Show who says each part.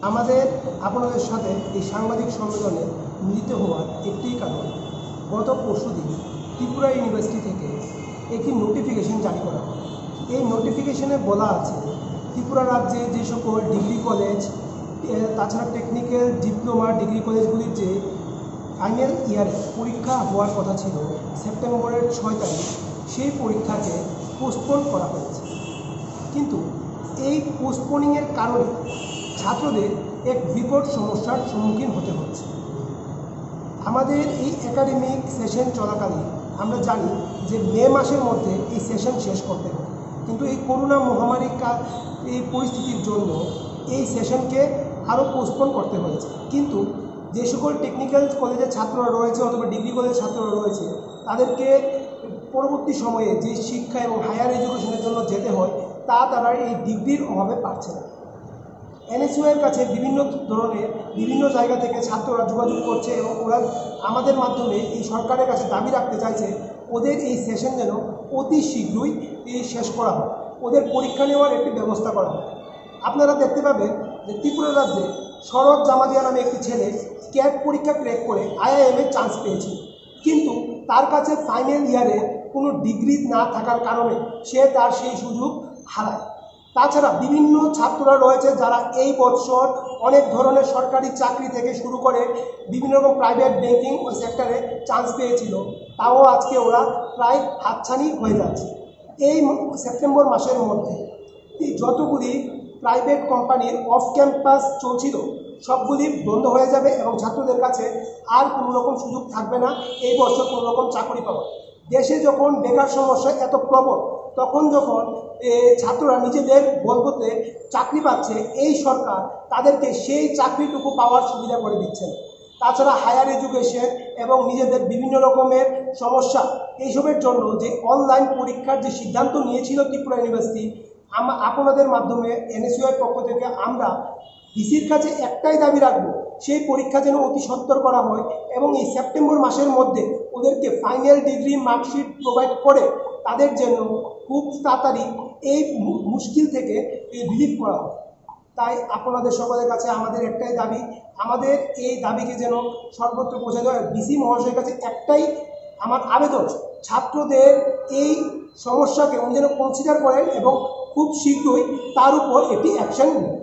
Speaker 1: আমাদের আপনাদের সাথে এই সাংবাদিক সম্মেলনে মিলিত হওয়ার একটি কারণ, গত পরশুদিন ত্রিপুরা ইউনিভার্সিটি থেকে একটি নোটিফিকেশন জারি করা হয়। এই নোটিফিকেশনে বলা আছে ত্রিপুরা রাজ্যে যে সকল ডিগ্রি কলেজ, তাছাড়া টেকনিক্যাল ডিপ্লোমা ডিগ্রি কলেজগুলির যে ফাইনাল ইয়ারে পরীক্ষা হওয়ার কথা ছিল সেপ্টেম্বরের 6 তারিখ, সেই পরীক্ষাকে পোস্টপোন করা হয়েছে। কিন্তু এই পোস্টপোনিংয়ের কারণে ছাত্রদের এক বিকট সমস্যার সম্মুখীন হতে হচ্ছে। আমাদের এই একাডেমিক সেশন চলাকালীন আমরা জানি যে মে মাসের মধ্যে এই সেশন শেষ করতে হবে, কিন্তু এই করোনা মহামারীর এই পরিস্থিতির জন্য এই সেশনকে আরও পোস্টপোন করতে হয়েছে। কিন্তু যে সকল টেকনিক্যাল কলেজের ছাত্ররা রয়েছে অথবা ডিগ্রি কলেজের ছাত্ররা রয়েছে, তাদেরকে পরবর্তী সময়ে যে শিক্ষা এবং হায়ার এডুকেশনের জন্য যেতে হয় তারা এই ডিগ্রির অভাবে পাচ্ছে না। এনএসইউয়ের কাছে বিভিন্ন ধরনের বিভিন্ন জায়গা থেকে ছাত্ররা যোগাযোগ করছে এবং ওরা আমাদের মাধ্যমে এই সরকারের কাছে দাবি রাখতে চাইছে ওদের এই সেশন যেন অতি শীঘ্রই শেষ করা হয়, ওদের পরীক্ষা নেওয়ার একটি ব্যবস্থা করা হয়। আপনারা দেখতে পাবেন যে ত্রিপুরা রাজ্যে শরৎ জামাদিয়া নামে একটি ছেলে ক্যাট পরীক্ষা ক্র্যাক করে আইআইএমে চান্স পেয়েছিল, কিন্তু তার কাছে ফাইনাল ইয়ারে কোনো ডিগ্রি না থাকার কারণে সে তার সেই সুযোগ হারায়। তাছাড়া বিভিন্ন ছাত্ররা রয়েছে যারা এই বছর অনেক ধরনের সরকারি চাকরি থেকে শুরু করে বিভিন্ন রকম প্রাইভেট ব্যাংকিং ওই সেক্টরে চান্স পেয়েছিল, তাও আজকে ওরা প্রায় হাতছানি হয়ে যাচ্ছে। এই সেপ্টেম্বর মাসের মধ্যে যতগুলি প্রাইভেট কোম্পানির অফ ক্যাম্পাস চলছিল সবগুলি বন্ধ হয়ে যাবে এবং ছাত্রদের কাছে আর কোনো রকম সুযোগ থাকবে না এই বছর কোনো রকম চাকরি পাওয়া। দেশে যখন বেকার সমস্যা এত প্রবল, তখন যখন ছাত্ররা নিজেদের বলবতে চাকরি পাচ্ছে, এই সরকার তাদেরকে সেই চাকরিটুকু পাওয়ার সুবিধা করে দিচ্ছেন। তাছাড়া হায়ার এডুকেশন এবং নিজেদের বিভিন্ন রকমের সমস্যা এইসবের জন্য যে অনলাইন পরীক্ষার যে সিদ্ধান্ত নিয়েছিল ত্রিপুরা ইউনিভার্সিটি, আপনাদের মাধ্যমে এনএসইউয়ের পক্ষ থেকে আমরা ডিসির কাছে একটাই দাবি রাখবো, সেই পরীক্ষা যেন অতি সত্বর করা হয় এবং এই সেপ্টেম্বর মাসের মধ্যে ওদেরকে ফাইনাল ডিগ্রি মার্কশিট প্রোভাইড করে তাদের জন্য খুব তাড়াতাড়ি এই মুশকিল থেকে রিলিফ করা হয়। তাই আপনাদের সকলের কাছে আমাদের একটাই দাবি, আমাদের এই দাবিকে যেন সর্বত্র পৌঁছে দেওয়া। ডিসি মহাশয়ের কাছে একটাই আমার আবেদন, ছাত্রদের এই সমস্যাকে উনি যেন কনসিডার করেন এবং খুব শীঘ্রই তার উপর একটি অ্যাকশন নেন।